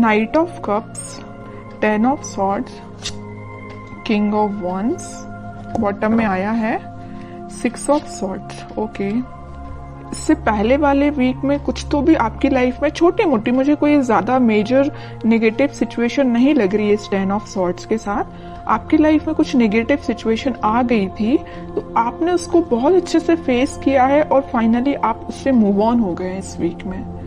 Night of cups, 10 of swords, king of wands, bottom में आया है 6 ऑफ सॉर्ड्स। ओके, इससे पहले वाले वीक में कुछ तो भी आपकी लाइफ में छोटी मोटी, मुझे कोई ज्यादा मेजर नेगेटिव सिचुएशन नहीं लग रही है इस 10 ऑफ सॉर्ड्स के साथ। आपकी लाइफ में कुछ नेगेटिव सिचुएशन आ गई थी तो आपने उसको बहुत अच्छे से फेस किया है और फाइनली आप उससे मूव ऑन हो गए इस वीक में।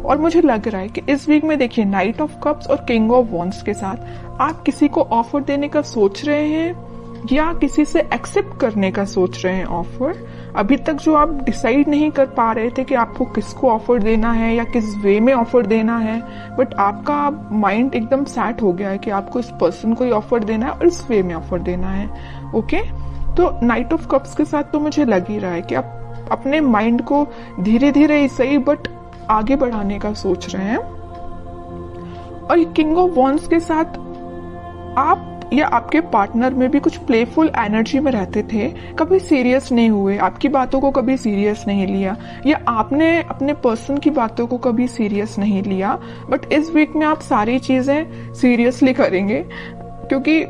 और मुझे लग रहा है कि इस वीक में देखिए नाइट ऑफ कप्स और किंग ऑफ वॉन्ड्स के साथ आप किसी को ऑफर देने का सोच रहे हैं या किसी से एक्सेप्ट करने का सोच रहे हैं ऑफर। अभी तक जो आप डिसाइड नहीं कर पा रहे थे कि आपको किसको ऑफर देना है या किस वे में ऑफर देना है, बट आपका माइंड एकदम सेट हो गया है कि आपको इस पर्सन को ही ऑफर देना है और इस वे में ऑफर देना है। ओके, तो नाइट ऑफ कप्स के साथ तो मुझे लग ही रहा है कि आप अपने माइंड को धीरे धीरे ही सही बट आगे बढ़ाने का सोच रहे हैं। और किंग ऑफ वॉन्ड्स के साथ आप या आपके पार्टनर में भी कुछ प्लेफुल एनर्जी में रहते थे, कभी सीरियस नहीं हुए, आपकी बातों को कभी सीरियस नहीं लिया या आपने अपने पर्सन की बातों को कभी सीरियस नहीं लिया। बट इस वीक में आप सारी चीजें सीरियसली करेंगे क्योंकि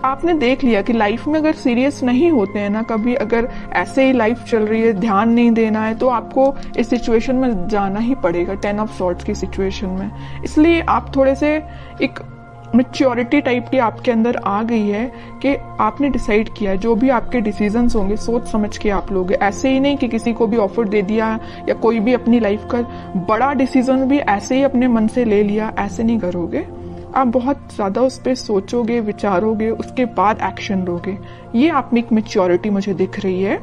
आपने देख लिया कि लाइफ में अगर सीरियस नहीं होते हैं ना, कभी अगर ऐसे ही लाइफ चल रही है, ध्यान नहीं देना है, तो आपको इस सिचुएशन में जाना ही पड़ेगा, 10 ऑफ सॉर्ड्स की सिचुएशन में। इसलिए आप थोड़े से एक मैच्योरिटी टाइप की आपके अंदर आ गई है कि आपने डिसाइड किया है जो भी आपके डिसीजंस होंगे सोच समझ के आप लोगे। ऐसे ही नहीं कि किसी को भी ऑफर दे दिया या कोई भी अपनी लाइफ का बड़ा डिसीजन भी ऐसे ही अपने मन से ले लिया, ऐसे नहीं करोगे। आप बहुत ज्यादा उस पर सोचोगे, विचारोगे, उसके बाद एक्शन लोगे। ये आप में एक मैच्योरिटी मुझे दिख रही है।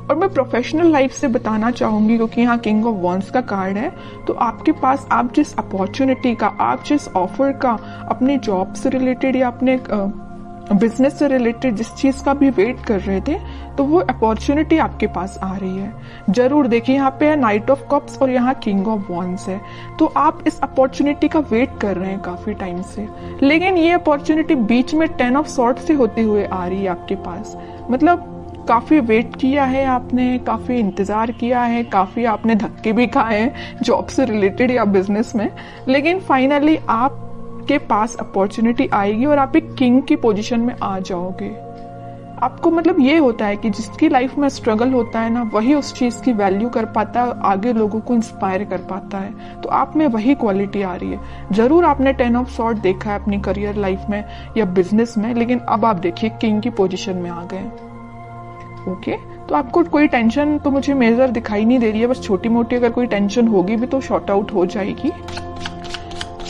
और मैं प्रोफेशनल लाइफ से बताना चाहूंगी क्योंकि यहाँ किंग ऑफ वॉन्ड्स का कार्ड है, तो आपके पास आप जिस अपॉर्चुनिटी का, आप जिस ऑफर का अपने जॉब से रिलेटेड या अपने बिजनेस से रिलेटेड जिस चीज का भी वेट कर रहे थे, तो वो अपॉर्चुनिटी आपके पास आ रही है। जरूर देखिए यहाँ पे है नाइट ऑफ कप्स और यहाँ किंग ऑफ वॉन्ड्स है, तो आप इस अपॉर्चुनिटी का वेट कर रहे हैं काफी टाइम से, लेकिन ये अपॉर्चुनिटी बीच में 10 ऑफ सॉर्ड्स से होते हुए आ रही है आपके पास। मतलब काफी वेट किया है आपने, काफी इंतजार किया है, काफी आपने धक्के भी खाए हैं जॉब से रिलेटेड या बिजनेस में, लेकिन फाइनली आपके पास अपॉर्चुनिटी आएगी और आप एक किंग की पोजीशन में आ जाओगे। आपको मतलब ये होता है कि जिसकी लाइफ में स्ट्रगल होता है ना, वही उस चीज की वैल्यू कर पाता है, आगे लोगों को इंस्पायर कर पाता है। तो आप में वही क्वालिटी आ रही है। जरूर आपने 10 ऑफ सॉर्ड देखा है अपनी करियर लाइफ में या बिजनेस में, लेकिन अब आप देखिए किंग की पोजीशन में आ गए। ओके, तो आपको कोई टेंशन तो मुझे मेजर दिखाई नहीं दे रही है, बस छोटी मोटी अगर कोई टेंशन होगी भी तो शॉर्ट आउट हो जाएगी।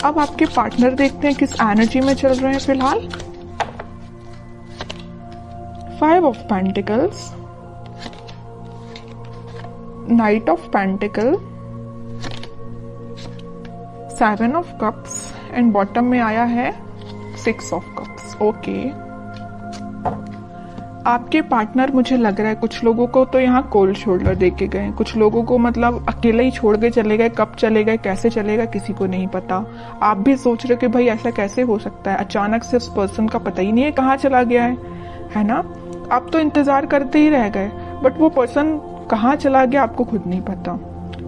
अब आपके पार्टनर देखते हैं किस एनर्जी में चल रहे हैं फिलहाल। 5 of pentacles, night of pentacle, 7 of cups and bottom में आया है 6 ऑफ कप्स। ओके, आपके पार्टनर मुझे लग रहा है कुछ लोगों को तो यहाँ कोल्ड शोल्डर दे के गए, कुछ लोगों को मतलब अकेले ही छोड़ के चले गए। कब चले गए, कैसे चलेगा, किसी को नहीं पता। आप भी सोच रहे हो कि भाई ऐसा कैसे हो सकता है, अचानक से उस पर्सन का पता ही नहीं है कहाँ चला गया है ना। आप तो इंतजार करते ही रह गए, बट वो पर्सन कहाँ चला गया आपको खुद नहीं पता।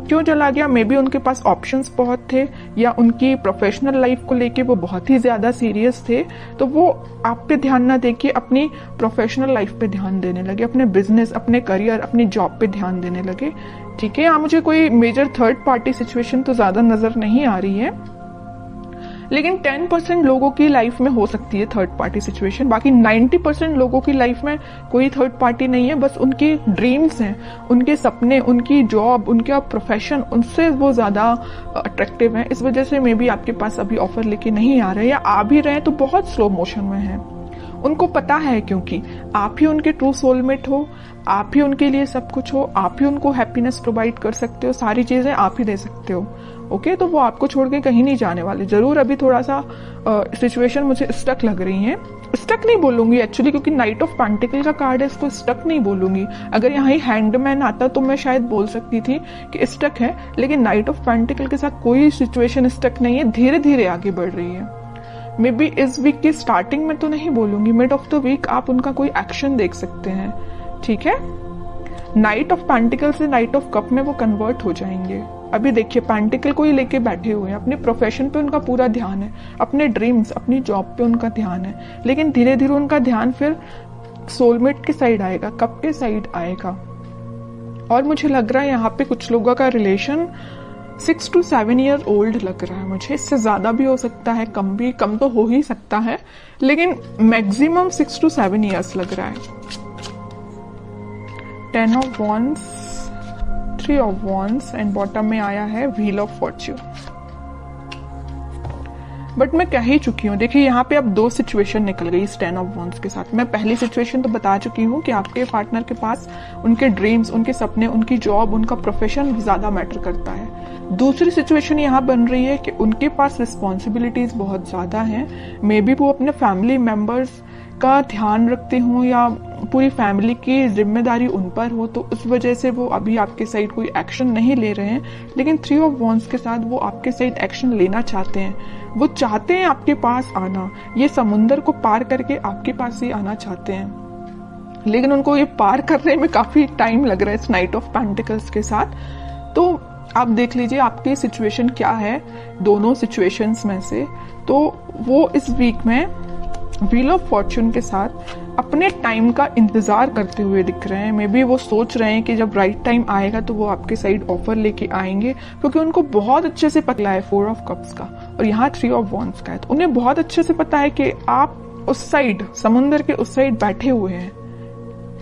क्यों चला गया, मे बी उनके पास ऑप्शंस बहुत थे या उनकी प्रोफेशनल लाइफ को लेके वो बहुत ही ज्यादा सीरियस थे, तो वो आप पे ध्यान ना देके अपनी प्रोफेशनल लाइफ पे ध्यान देने लगे, अपने बिजनेस, अपने करियर, अपनी जॉब पे ध्यान देने लगे। ठीक है, यहाँ मुझे कोई मेजर थर्ड पार्टी सिचुएशन तो ज्यादा नजर नहीं आ रही है, लेकिन 10% लोगों की लाइफ में हो सकती है थर्ड पार्टी सिचुएशन। बाकी 90% लोगों की लाइफ में कोई थर्ड पार्टी नहीं है, बस उनकी ड्रीम्स हैं, उनके सपने, उनकी जॉब, उनका प्रोफेशन, उनसे वो ज्यादा अट्रैक्टिव है। इस वजह से मे बी आपके पास अभी ऑफर लेके नहीं आ रहे, या आ भी रहे तो बहुत स्लो मोशन में है। उनको पता है क्योंकि आप ही उनके ट्रू सोलमेट हो, आप ही उनके लिए सब कुछ हो, आप ही उनको हैप्पीनेस प्रोवाइड कर सकते हो, सारी चीजें आप ही दे सकते हो। ओके, तो वो आपको छोड़ के कहीं नहीं जाने वाले। जरूर अभी थोड़ा सा सिचुएशन मुझे स्टक लग रही है। स्टक नहीं बोलूंगी एक्चुअली, क्योंकि नाइट ऑफ पेंटिकल का कार्ड है, इसको स्टक नहीं बोलूंगी। अगर यहाँ ही हैंडमैन आता तो मैं शायद बोल सकती थी कि स्टक है, लेकिन नाइट ऑफ पेंटिकल के साथ कोई सिचुएशन स्टक नहीं है, धीरे धीरे आगे बढ़ रही है। मे बी इस वीक की स्टार्टिंग में तो नहीं बोलूंगी, मिड ऑफ द वीक आप उनका कोई एक्शन देख सकते हैं। ठीक है, नाइट ऑफ पेंटिकल से नाइट ऑफ कप में वो कन्वर्ट हो जाएंगे। अभी देखिए पेंटिकल को ही लेके बैठे हुए हैं, अपने प्रोफेशन पे उनका पूरा ध्यान है, अपने ड्रीम्स, अपनी जॉब पे उनका ध्यान है, लेकिन धीरे धीरे उनका ध्यान फिर सोलमेट के साइड आएगा, कब के साइड आएगा। और मुझे लग रहा है यहाँ पे कुछ लोगों का रिलेशन 6 to 7 ईयर ओल्ड लग रहा है मुझे, इससे ज्यादा भी हो सकता है, कम तो हो ही सकता है, लेकिन मैक्सिमम 6 to 7 ईयर्स लग रहा है। 10 of Wands, 3 of Wands and bottom में आया है व्हील ऑफ फॉर्च्यून। बट मैं कह ही चुकी हूँ, देखिए यहाँ पे अब 2 सिचुएशन निकल गई इस 10 ऑफ Wands के साथ। मैं पहली सिचुएशन तो बता चुकी हूँ कि आपके पार्टनर के पास उनके ड्रीम्स, उनके सपने, उनकी जॉब, उनका प्रोफेशन ज्यादा मैटर करता है। दूसरी सिचुएशन यहाँ बन रही है कि उनके पास रिस्पॉन्सिबिलिटीज बहुत ज्यादा हैं, मे बी वो अपने फैमिली मेंबर्स का ध्यान रखते हों या पूरी फैमिली की जिम्मेदारी उन पर हो, तो उस वजह से वो अभी आपके साइड कोई एक्शन नहीं ले रहे हैं। लेकिन 3 ऑफ Wands के साथ वो आपके साइड एक्शन लेना चाहते हैं, वो चाहते हैं आपके पास आना, ये समुंदर को पार करके आपके पास ही आना चाहते हैं, लेकिन उनको ये पार करने में काफी टाइम लग रहा है इस नाइट ऑफ पेंटिकल्स के साथ। तो आप देख लीजिए आपकी सिचुएशन क्या है दोनों सिचुएशंस में से। तो वो इस वीक में व्हील ऑफ फॉर्च्यून के साथ अपने टाइम का इंतजार करते हुए दिख रहे हैं। मे बी वो सोच रहे हैं कि जब राइट टाइम आएगा तो वो आपके साइड ऑफर लेके आएंगे, क्योंकि उनको बहुत अच्छे से पता है 4 ऑफ कप्स का और यहाँ 3 ऑफ Wands का है। तो उन्हें बहुत अच्छे से पता है कि आप उस साइड, समुंदर के उस साइड बैठे हुए हैं,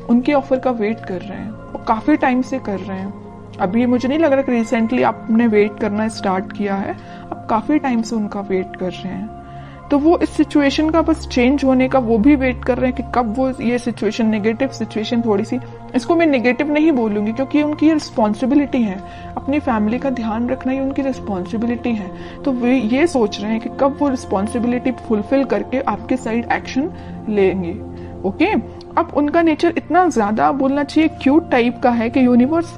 उनके ऑफर का वेट कर रहे हैं, वो काफी टाइम से कर रहे हैं। अभी मुझे नहीं लग रहा कि रिसेंटली आपने वेट करना स्टार्ट किया है, आप काफी टाइम से उनका वेट कर रहे हैं। तो वो इस सिचुएशन का बस चेंज होने का वो भी वेट कर रहे हैं कि कब वो ये सिचुएशन, नेगेटिव सिचुएशन, थोड़ी सी, इसको मैं नेगेटिव नहीं बोलूंगी क्योंकि उनकी रिस्पॉन्सिबिलिटी है, अपनी फैमिली का ध्यान रखना ही उनकी रिस्पॉन्सिबिलिटी है। तो वे ये सोच रहे हैं कि कब वो रिस्पॉन्सिबिलिटी फुलफिल करके आपके साइड एक्शन लेंगे। ओके, अब उनका नेचर इतना ज्यादा बोलना चाहिए क्यूट टाइप का है कि यूनिवर्स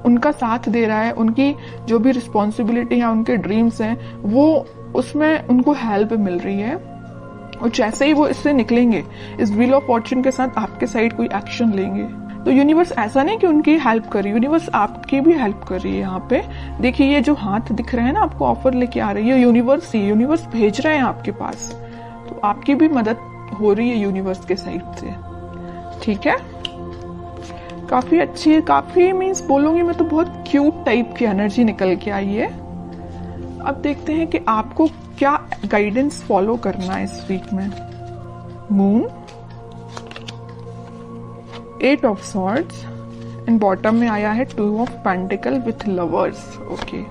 उनका साथ दे रहा है, उनकी जो भी रिस्पॉन्सिबिलिटी है, उनके ड्रीम्स हैं, वो उसमें उनको हेल्प मिल रही है। और जैसे ही वो इससे निकलेंगे, इस व्हील ऑफ फॉर्च्यून के साथ आपके साइड कोई एक्शन लेंगे, तो यूनिवर्स ऐसा नहीं कि उनकी हेल्प कर रही है, यूनिवर्स आपकी भी हेल्प कर रही है। यहाँ पे देखिए ये जो हाथ दिख रहे हैं ना, आपको ऑफर लेके आ रही है यूनिवर्स, ही यूनिवर्स भेज रहे हैं आपके पास, तो आपकी भी मदद हो रही है यूनिवर्स के साइड से। ठीक है, काफी अच्छी है, काफी मीन्स बोलूंगी मैं तो बहुत क्यूट टाइप की एनर्जी निकल के आई है। अब देखते हैं कि आपको क्या गाइडेंस फॉलो करना है इस वीक में। Moon, 8 of swords and bottom में आया है 2 of pentacle with lovers. Okay,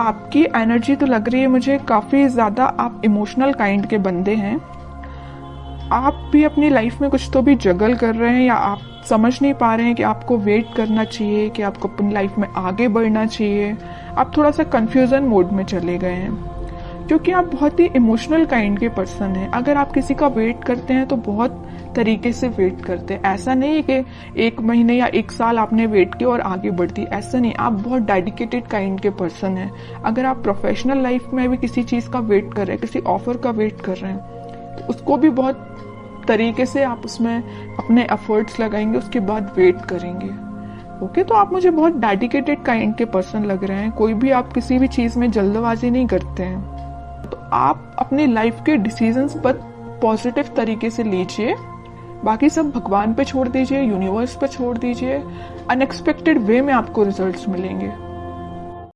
आपकी एनर्जी तो लग रही है मुझे काफी ज्यादा आप इमोशनल काइंड के बंदे हैं। आप भी अपनी लाइफ में कुछ तो भी जगल कर रहे हैं, या आप समझ नहीं पा रहे हैं कि आपको वेट करना चाहिए, कि आपको अपनी लाइफ में आगे बढ़ना चाहिए। आप थोड़ा सा कंफ्यूजन मोड में चले गए हैं, क्योंकि आप बहुत ही इमोशनल काइंड के पर्सन हैं। अगर आप किसी का वेट करते हैं तो बहुत तरीके से वेट करते हैं, ऐसा नहीं है कि 1 महीने या 1 साल आपने वेट किया और आगे बढ़ती, ऐसा नहीं। आप बहुत डेडिकेटेड काइंड के पर्सन हैं। अगर आप प्रोफेशनल लाइफ में भी किसी चीज का वेट कर रहे हैं, किसी ऑफर का वेट कर रहे हैं, तो उसको भी बहुत तरीके से आप उसमें अपने एफर्ट्स लगाएंगे, उसके बाद वेट करेंगे। ओके, तो आप मुझे बहुत डेडिकेटेड काइंड के पर्सन लग रहे हैं। कोई भी आप किसी भी चीज में जल्दबाजी नहीं करते हैं। तो आप अपनी लाइफ के डिसीजंस पर पॉजिटिव तरीके से लीजिए, बाकी सब भगवान पे छोड़ दीजिए, यूनिवर्स पे छोड़ दीजिए। अनएक्सपेक्टेड वे में आपको रिजल्ट्स मिलेंगे।